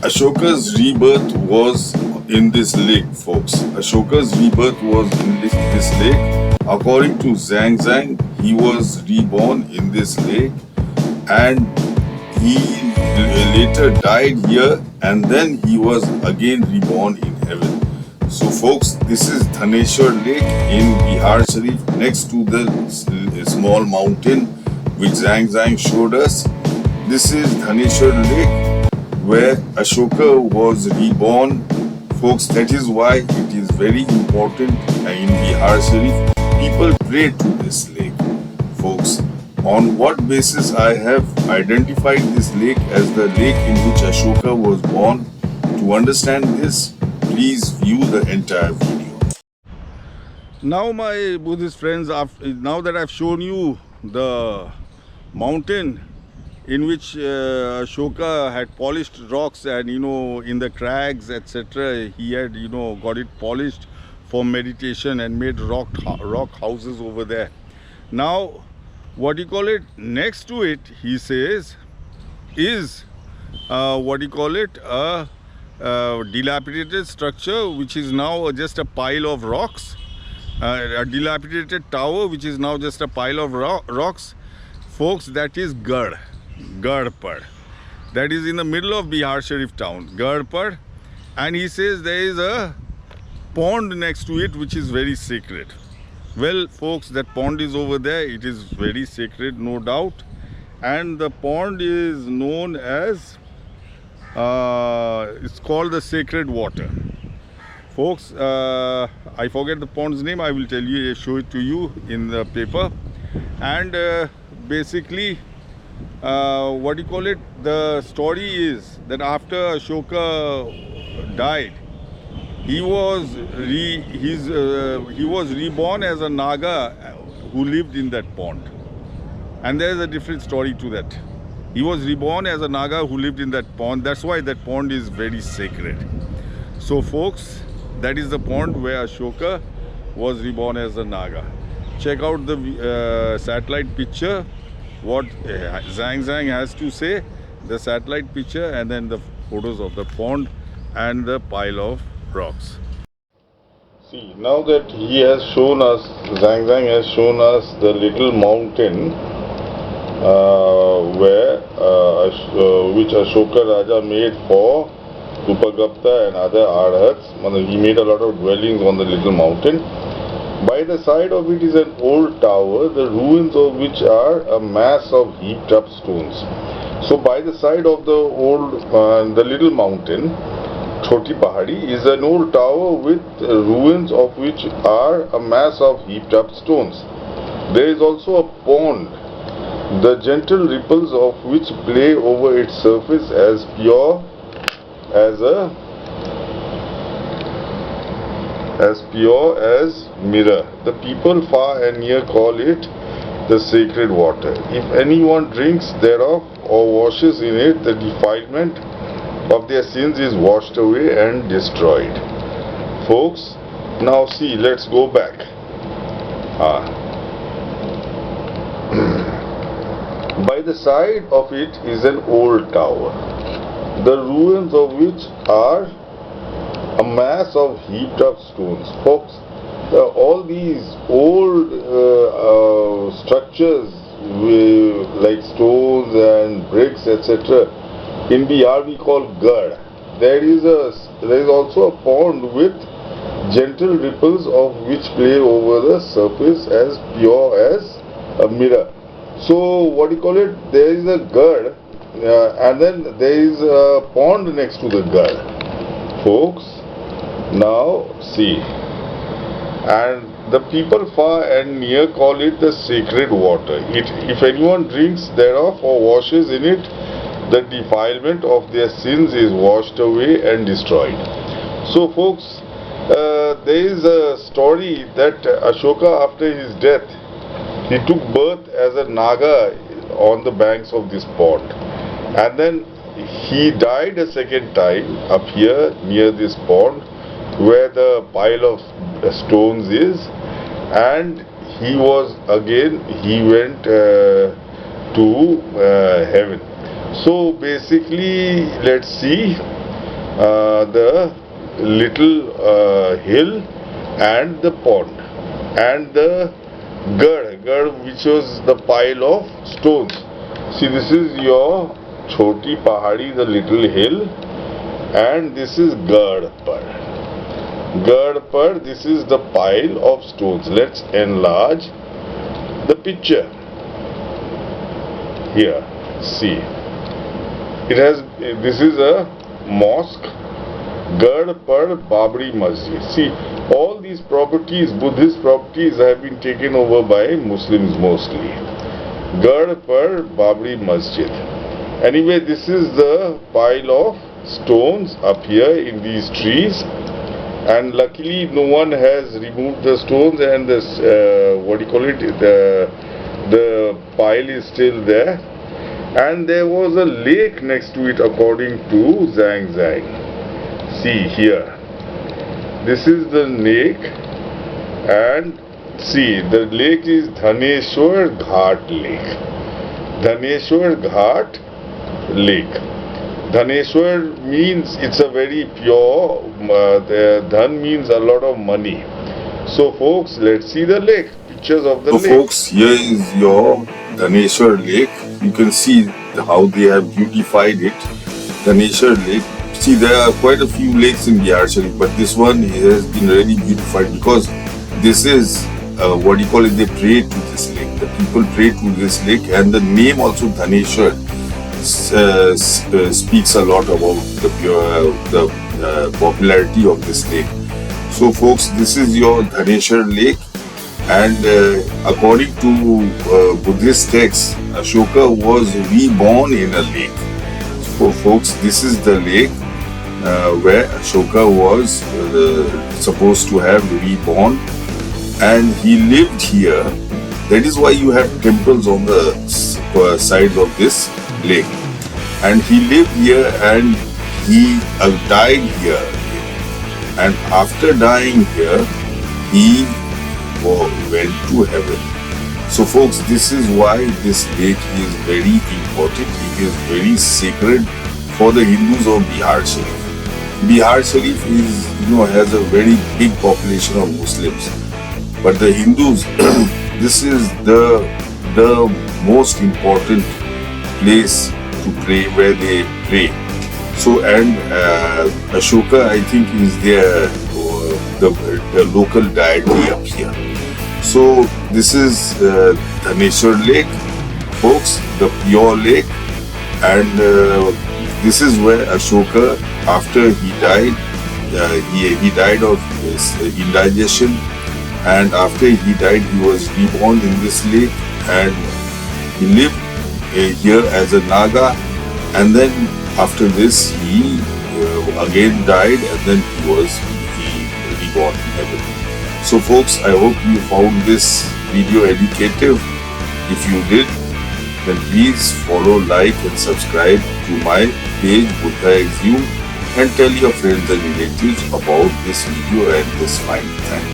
Ashoka's rebirth was in this lake, folks. Ashoka's rebirth was in this lake. According to Zang, he was reborn in this lake, and he later died here, and then he was again reborn in heaven. So, folks, this is Dhaneshwar Lake in Biharsharif, next to the small mountain which Zang showed us. This is Dhaneshwar Lake, where Ashoka was reborn. Folks, that is why it is very important in Biharsharif. People pray to this lake. Folks, on what basis I have identified this lake as the lake in which Ashoka was born? To understand this, please view the entire video. Now, my Buddhist friends, now that I've shown you the mountain in which Ashoka had polished rocks, and in the crags, etc., he had got it polished for meditation and made rock houses over there. Now, what you call it, next to it, he says, is a dilapidated structure which is now just a pile of rocks, a dilapidated tower which is now just a pile of rocks. Folks, that is Garhpar. That is in the middle of Biharsharif town, Garhpar. And he says there is a pond next to it which is very sacred. Well, folks, that pond is over there. It is very sacred, no doubt. And the pond is known as, it's called the sacred water. Folks, I forget the pond's name. I will tell you, show it to you in the paper. And basically, the story is that after Ashoka died, he was reborn as a Naga who lived in that pond. And there is a different story to that. He was reborn as a Naga who lived in that pond. That's why that pond is very sacred. So, folks, that is the pond where Ashoka was reborn as a Naga. Check out the satellite picture, what Zang has to say, the satellite picture, and then the photos of the pond and the pile of rocks. See, now that he has shown us, Zang has shown us the little mountain which Ashoka Raja made for Upagupta and other Arhats. He made a lot of dwellings on the little mountain. By the side of it is an old tower, the ruins of which are a mass of heaped up stones. So by the side of the little mountain, Choti Pahadi, is an old tower with ruins of which are a mass of heaped up stones. There is also a pond, the gentle ripples of which play over its surface as pure as mirror. The people far and near call it the sacred water. If anyone drinks thereof or washes in it, the defilement of their sins is washed away and destroyed. Folks, now see, let's go back. By the side of it is an old tower, the ruins of which are a mass of heaped up stones. Folks, all these old structures like stones and bricks, etc., in Bihar we call Garh. There is also a pond with gentle ripples of which play over the surface as pure as a mirror. So there is a Garh, and then there is a pond next to the Garh. Folks, now see, and the people far and near call it the sacred water. If anyone drinks thereof or washes in it, the defilement of their sins is washed away and destroyed. So, folks, there is a story that Ashoka, after his death, he took birth as a Naga on the banks of this pond, and then he died a second time up here near this pond where the pile of stones is, and he went to heaven. So basically, let's see, the little hill and the pond and the Garh, which was the pile of stones. See, this is your Choti Pahadi, the little hill, and this is Garhpar. Garhpar, this is the pile of stones. Let's enlarge the picture. Here, see. It has, this is a mosque, Garhpar Babri Masjid. See, all these properties, Buddhist properties, have been taken over by Muslims mostly. Garhpar Babri Masjid. Anyway, this is the pile of stones up here in these trees, and luckily no one has removed the stones, and this the pile is still there. And there was a lake next to it, according to Xuan Zang. See here, this is the lake, and see, the lake is Dhaneshwar Ghat lake. Dhaneshwar Ghat lake. Dhaneshwar means it's a very pure, Dhan means a lot of money. So folks, let's see the lake, pictures of the lake. So folks, here is your Dhaneshwar lake. You can see how they have beautified it. Dhaneshwar lake. See, there are quite a few lakes in Biharsharif, but this one has been really beautified because this is they pray to this lake. The people pray to this lake, and the name also Dhaneshwar speaks a lot about the popularity of this lake. So folks, this is your Dhaneshwar lake, and according to Buddhist texts, Ashoka was reborn in a lake. So folks, this is the lake where Ashoka was supposed to have reborn, and he lived here. That is why you have temples on the sides of this lake. And he lived here, and he died here. And after dying here, he went to heaven. So folks, this is why this lake is very important. It is very sacred for the Hindus of Biharsharif. Biharsharif is, has a very big population of Muslims. But the Hindus, this is the most important place to pray, where they pray. So, and Ashoka, I think, is the local deity up here. So this is Dhaneshwar lake, folks, the pure lake, and this is where Ashoka, after he died, he died of indigestion, and after he died, he was reborn in this lake, and he lived here as a Naga, and then after this he again died, and then he was reborn in heaven. So folks, I hope you found this video educative. If you did, then please follow, like and subscribe to my page Buddha Exhumed, and tell your friends and relatives about this video and this fine. Thank you.